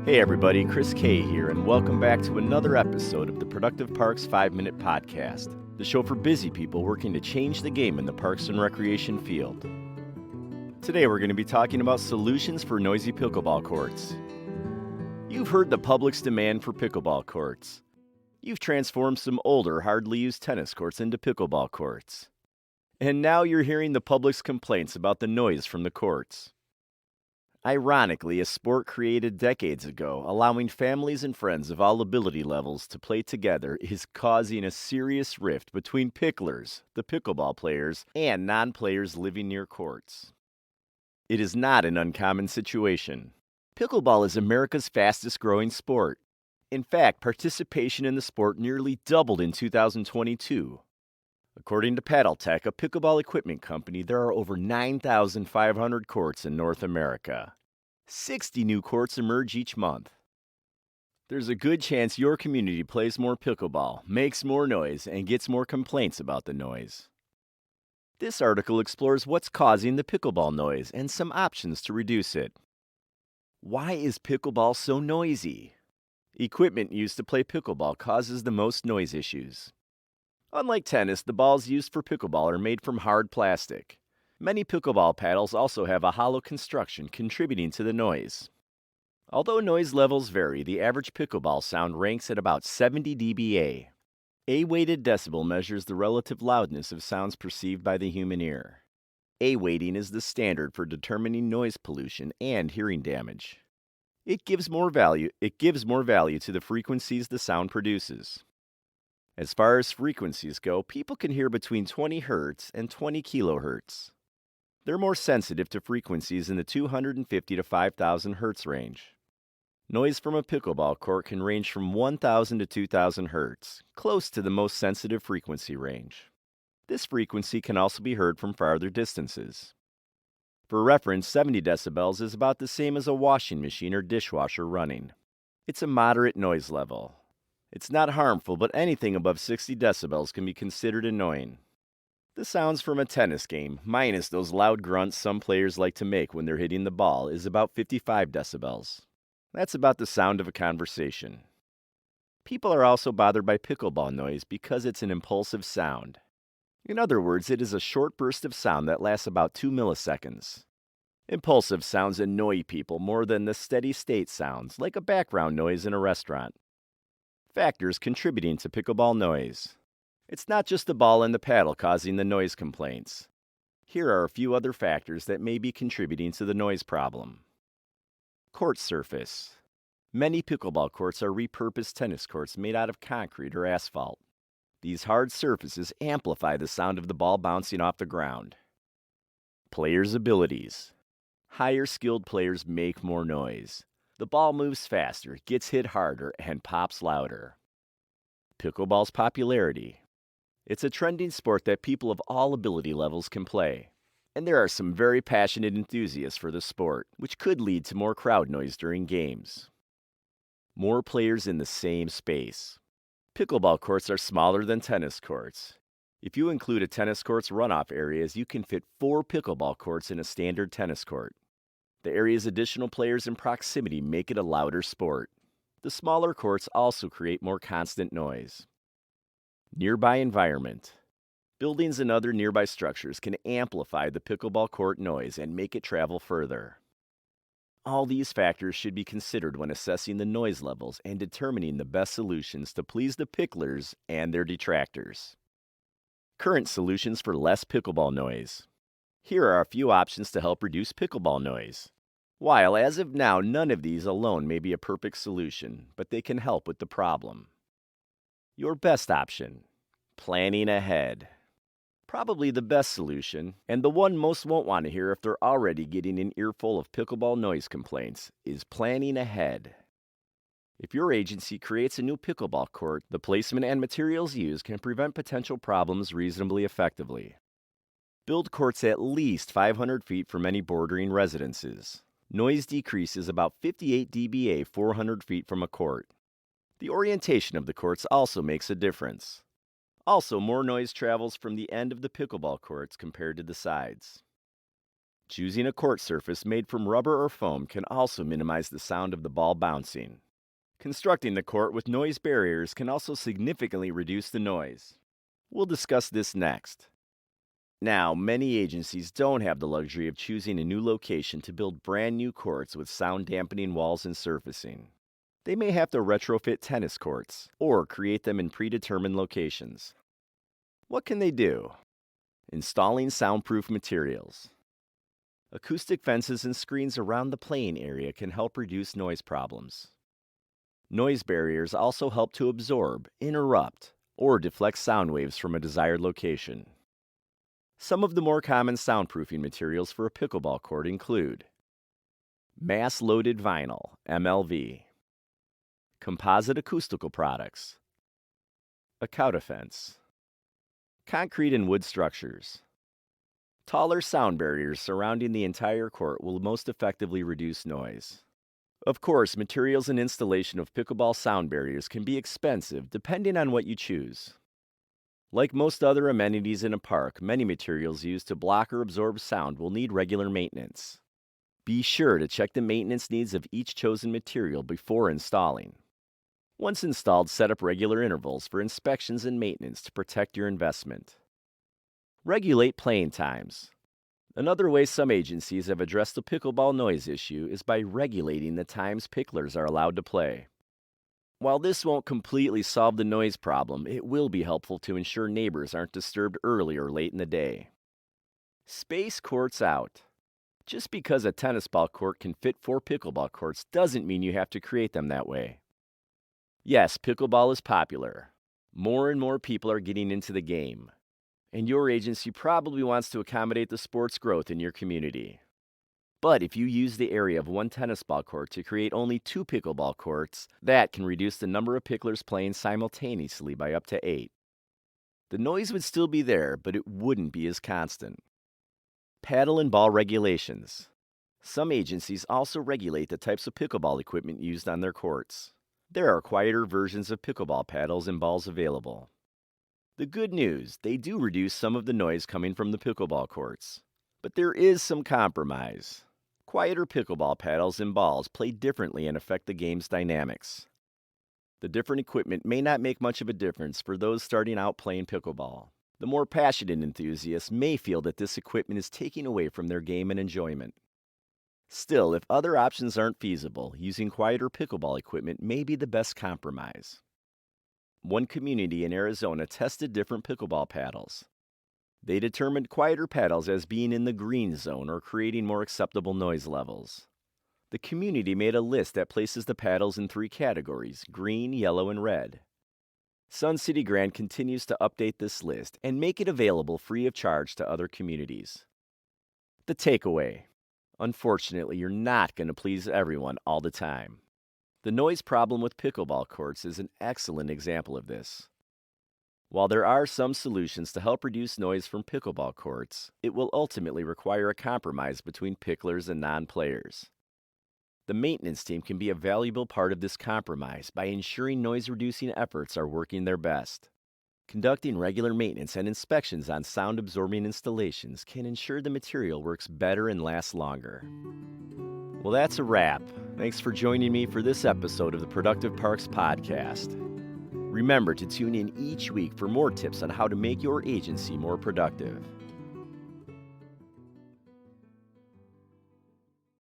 Hey everybody, Chris K here, and welcome back to another episode of the Productive Parks 5-Minute Podcast, the show for busy people working to change the game in the parks and recreation field. Today we're going to be talking about solutions for noisy pickleball courts. You've heard the public's demand for pickleball courts. You've transformed some older, hardly used tennis courts into pickleball courts. And now you're hearing the public's complaints about the noise from the courts. Ironically, a sport created decades ago, allowing families and friends of all ability levels to play together, is causing a serious rift between picklers, the pickleball players, and non-players living near courts. It is not an uncommon situation. Pickleball is America's fastest growing sport. In fact, participation in the sport nearly doubled in 2022. According to PaddleTech, a pickleball equipment company, there are over 9,500 courts in North America. 60 new courts emerge each month. There's a good chance your community plays more pickleball, makes more noise, and gets more complaints about the noise. This article explores what's causing the pickleball noise and some options to reduce it. Why is pickleball so noisy? Equipment used to play pickleball causes the most noise issues. Unlike tennis, the balls used for pickleball are made from hard plastic. Many pickleball paddles also have a hollow construction contributing to the noise. Although noise levels vary, the average pickleball sound ranks at about 70 dBA. A-weighted decibel measures the relative loudness of sounds perceived by the human ear. A-weighting is the standard for determining noise pollution and hearing damage. It gives more value to the frequencies the sound produces. As far as frequencies go, people can hear between 20 Hz and 20 kHz. They're more sensitive to frequencies in the 250 to 5,000 Hz range. Noise from a pickleball court can range from 1,000 to 2,000 Hz, close to the most sensitive frequency range. This frequency can also be heard from farther distances. For reference, 70 decibels is about the same as a washing machine or dishwasher running. It's a moderate noise level. It's not harmful, but anything above 60 decibels can be considered annoying. The sounds from a tennis game, minus those loud grunts some players like to make when they're hitting the ball, is about 55 decibels. That's about the sound of a conversation. People are also bothered by pickleball noise because it's an impulsive sound. In other words, it is a short burst of sound that lasts about 2 milliseconds. Impulsive sounds annoy people more than the steady state sounds, like a background noise in a restaurant. Factors contributing to pickleball noise. It's not just the ball and the paddle causing the noise complaints. Here are a few other factors that may be contributing to the noise problem. Court surface. Many pickleball courts are repurposed tennis courts made out of concrete or asphalt. These hard surfaces amplify the sound of the ball bouncing off the ground. Players' abilities. Higher skilled players make more noise. The ball moves faster, gets hit harder, and pops louder. Pickleball's popularity. It's a trending sport that people of all ability levels can play. And there are some very passionate enthusiasts for the sport, which could lead to more crowd noise during games. More players in the same space. Pickleball courts are smaller than tennis courts. If you include a tennis court's runoff areas, you can fit 4 pickleball courts in a standard tennis court. The area's additional players in proximity make it a louder sport. The smaller courts also create more constant noise. Nearby environment. Buildings and other nearby structures can amplify the pickleball court noise and make it travel further. All these factors should be considered when assessing the noise levels and determining the best solutions to please the picklers and their detractors. Current solutions for less pickleball noise. Here are a few options to help reduce pickleball noise. While, as of now, none of these alone may be a perfect solution, but they can help with the problem. Your best option: planning ahead. Probably the best solution, and the one most won't want to hear if they're already getting an earful of pickleball noise complaints, is planning ahead. If your agency creates a new pickleball court, the placement and materials used can prevent potential problems reasonably effectively. Build courts at least 500 feet from any bordering residences. Noise decreases about 58 dBA 400 feet from a court. The orientation of the courts also makes a difference. Also, more noise travels from the end of the pickleball courts compared to the sides. Choosing a court surface made from rubber or foam can also minimize the sound of the ball bouncing. Constructing the court with noise barriers can also significantly reduce the noise. We'll discuss this next. Now, many agencies don't have the luxury of choosing a new location to build brand new courts with sound dampening walls and surfacing. They may have to retrofit tennis courts or create them in predetermined locations. What can they do? Installing soundproof materials. Acoustic fences and screens around the playing area can help reduce noise problems. Noise barriers also help to absorb, interrupt, or deflect sound waves from a desired location. Some of the more common soundproofing materials for a pickleball court include mass-loaded vinyl, MLV, composite acoustical products, a counterfence, concrete and wood structures. Taller sound barriers surrounding the entire court will most effectively reduce noise. Of course, materials and installation of pickleball sound barriers can be expensive depending on what you choose. Like most other amenities in a park, many materials used to block or absorb sound will need regular maintenance. Be sure to check the maintenance needs of each chosen material before installing. Once installed, set up regular intervals for inspections and maintenance to protect your investment. Regulate playing times. Another way some agencies have addressed the pickleball noise issue is by regulating the times picklers are allowed to play. While this won't completely solve the noise problem, it will be helpful to ensure neighbors aren't disturbed early or late in the day. Space courts out. Just because a tennis ball court can fit 4 pickleball courts doesn't mean you have to create them that way. Yes, pickleball is popular. More and more people are getting into the game. And your agency probably wants to accommodate the sport's growth in your community. But if you use the area of 1 tennis ball court to create only 2 pickleball courts, that can reduce the number of picklers playing simultaneously by up to 8. The noise would still be there, but it wouldn't be as constant. Paddle and ball regulations. Some agencies also regulate the types of pickleball equipment used on their courts. There are quieter versions of pickleball paddles and balls available. The good news, they do reduce some of the noise coming from the pickleball courts. But there is some compromise. Quieter pickleball paddles and balls play differently and affect the game's dynamics. The different equipment may not make much of a difference for those starting out playing pickleball. The more passionate enthusiasts may feel that this equipment is taking away from their game and enjoyment. Still, if other options aren't feasible, using quieter pickleball equipment may be the best compromise. One community in Arizona tested different pickleball paddles. They determined quieter paddles as being in the green zone or creating more acceptable noise levels. The community made a list that places the paddles in 3 categories: green, yellow, and red. Sun City Grand continues to update this list and make it available free of charge to other communities. The takeaway. Unfortunately, you're not going to please everyone all the time. The noise problem with pickleball courts is an excellent example of this. While there are some solutions to help reduce noise from pickleball courts, it will ultimately require a compromise between picklers and non-players. The maintenance team can be a valuable part of this compromise by ensuring noise-reducing efforts are working their best. Conducting regular maintenance and inspections on sound-absorbing installations can ensure the material works better and lasts longer. Well, that's a wrap. Thanks for joining me for this episode of the Productive Parks Podcast. Remember to tune in each week for more tips on how to make your agency more productive.